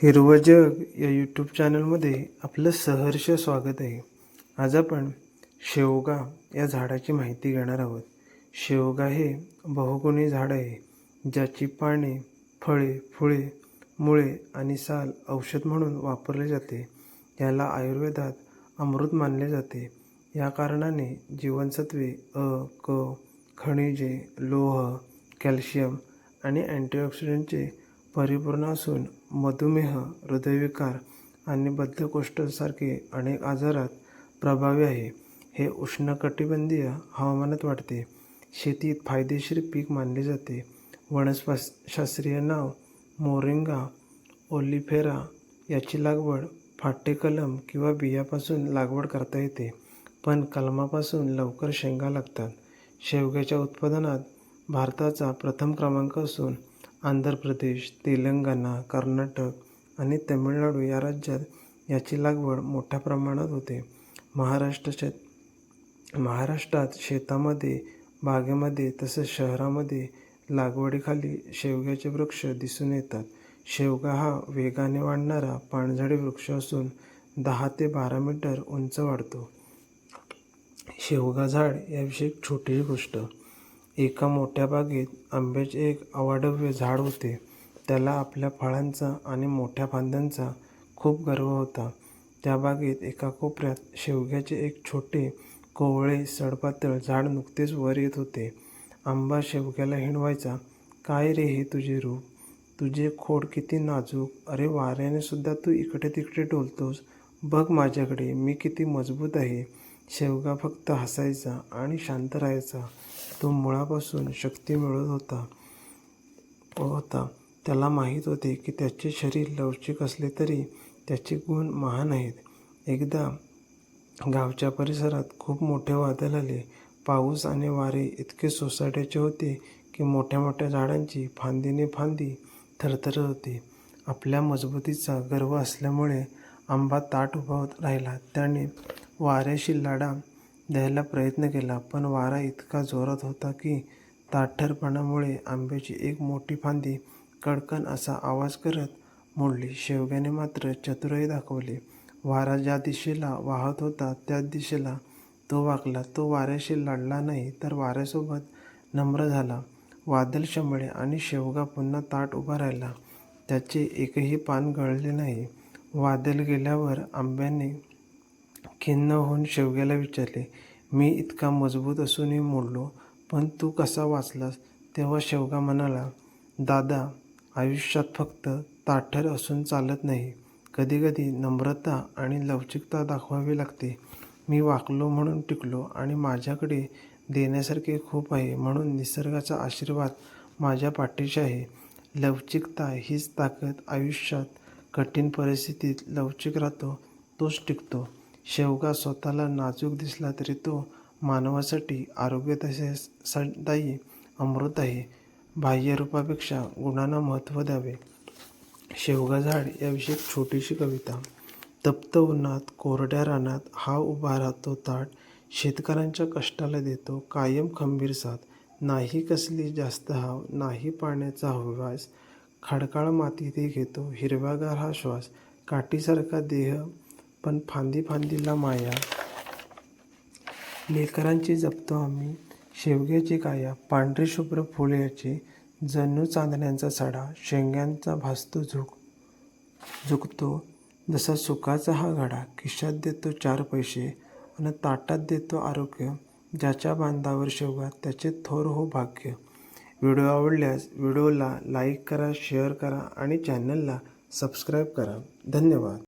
हिरवं जग या यूट्यूब चॅनलमध्ये आपलं सहर्ष स्वागत आहे. आज आपण शेवगा या झाडाची माहिती घेणार आहोत. शेवगा हे बहुगुणी झाड आहे, ज्याची पाने, फळे, फुले, मुळे आणि साल औषध म्हणून वापरले जाते. याला आयुर्वेदात अमृत मानले जाते. या कारणाने जीवनसत्वे अ, क, खनिजे, लोह, कॅल्शियम आणि अँटीऑक्सिडंटचे परिपूर्ण असून मधुमेह, हृदयविकार आणि बद्धकोष्ठसारखे अनेक आजारात प्रभावी आहे. हे उष्णकटिबंधीय हवामानात वाढते. शेतीत फायदेशीर पीक मानले जाते. वनशास्त्रीय नाव मोरिंगा ओलिफेरा. याची लागवड फाटे कलम किंवा बियापासून लागवड करता येते, पण कलमापासून लवकर शेंगा लागतात. शेवग्याच्या उत्पादनात भारताचा प्रथम क्रमांक असून आंध्र प्रदेश, तेलंगणा, कर्नाटक आणि तमिळनाडू या राज्यात याची लागवड मोठ्या प्रमाणात होते. महाराष्ट्रात शेतामध्ये, बागेमध्ये तसेच शहरामध्ये लागवडीखाली शेवग्याचे वृक्ष दिसून येतात. शेवगा हा वेगाने वाढणारा पानझडी वृक्ष असून 10 ते 12 मीटर उंच वाढतो. शेवगा झाड याविषयी एक छोटीशी गोष्ट. एका मोठ्या बागेत आंब्याचे एक अवाढव्य झाड होते. त्याला आपल्या फळांचा आणि मोठ्या फांद्यांचा खूप गर्व होता. त्या बागेत एका कोपऱ्यात शेवग्याचे एक छोटे, कोवळे, सडपातळ झाड नुकतेच वर येत होते. आंबा शेवग्याला हिणवायचा, "काय रे हे तुझे रूप? तुझे खोड किती नाजूक! अरे वाऱ्याने सुद्धा तू इकडे तिकडे डोलतोस. बघ माझ्याकडे, मी किती मजबूत आहे." शेवगा फक्त हसायचा आणि शांत राहायचा. तो मुळापासून शक्ती मिळवत होता. त्याला माहीत होते की त्याचे शरीर लवचिक असले तरी त्याचे गुण महान आहेत. एकदा गावच्या परिसरात खूप मोठे वादळ आले. पाऊस आणि वारे इतके सोसाट्याचे होते की मोठ्या मोठ्या झाडांची फांदीने फांदी थरथरत होती. आपल्या मजबुतीचा गर्व असल्यामुळे आंबा ताठ उभा राहिला. त्याने वाऱ्याशी लढा द्यायला प्रयत्न केला, पण वारा इतका जोरात होता की ताठरपणामुळे आंब्याची एक मोठी फांदी कडकन असा आवाज करत मोडली. शेवग्याने मात्र चतुराई दाखवली. वारा ज्या दिशेला वाहत होता त्याच दिशेला तो वाकला. तो वाऱ्याशी लढला नाही, तर वाऱ्यासोबत नम्र झाला. वादळ शमले आणि शेवगा पुन्हा ताठ उभा राहिला. त्याचे एकही पान गळले नाही. वादळ गेल्यावर आंब्याने खिन्न होऊन शेवग्याला विचारले, "मी इतका मजबूत असूनही मोडलो, पण तू कसा वाचलास?" तेव्हा शेवगा म्हणाला, "दादा, आयुष्यात फक्त ताठर असून चालत नाही. कधीकधी नम्रता आणि लवचिकता दाखवावी लागते. मी वाकलो म्हणून टिकलो आणि माझ्याकडे देण्यासारखे खूप आहे, म्हणून निसर्गाचा आशीर्वाद माझ्या पाठीशी आहे." लवचिकता हीच ताकद. आयुष्यात कठीण परिस्थितीत लवचिक राहतो तोच टिकतो. शेवगा स्वतःला नाजूक दिसला तरी तो मानवासाठी आरोग्यदायी अमृत आहे. बाह्य रूपापेक्षा गुणांना महत्त्व द्यावे. शेवगा झाड याविषयी एक छोटीशी कविता. तप्त उन्हात, कोरड्या रानात हा उभा राहतो ताठ. शेतकऱ्यांच्या कष्टाला देतो कायम खंबीर साथ. नाही कसली जास्त हाव, नाही पाण्याचा हव्यास. खडकाळ मातीतही घेतो हिरवागार हा श्वास. काठीसारखा देह पण फांदी फांदीला माया. लेकरांची जपतो आम्ही शेवग्याची काया. पांढरी शुभ्र फुले याची, जणू चांदण्याचा सडा. शेंगांचा भासतो झुकतो जसा सुखाचा हा घडा. खिशात देतो 4 पैसे आणि ताटात देतो आरोग्य. ज्याच्या बांधावर शेवगा त्याचे थोर हो भाग्य. व्हिडिओ आवडल्यास व्हिडिओला लाईक करा, शेअर करा आणि चॅनलला सबस्क्राईब करा. धन्यवाद.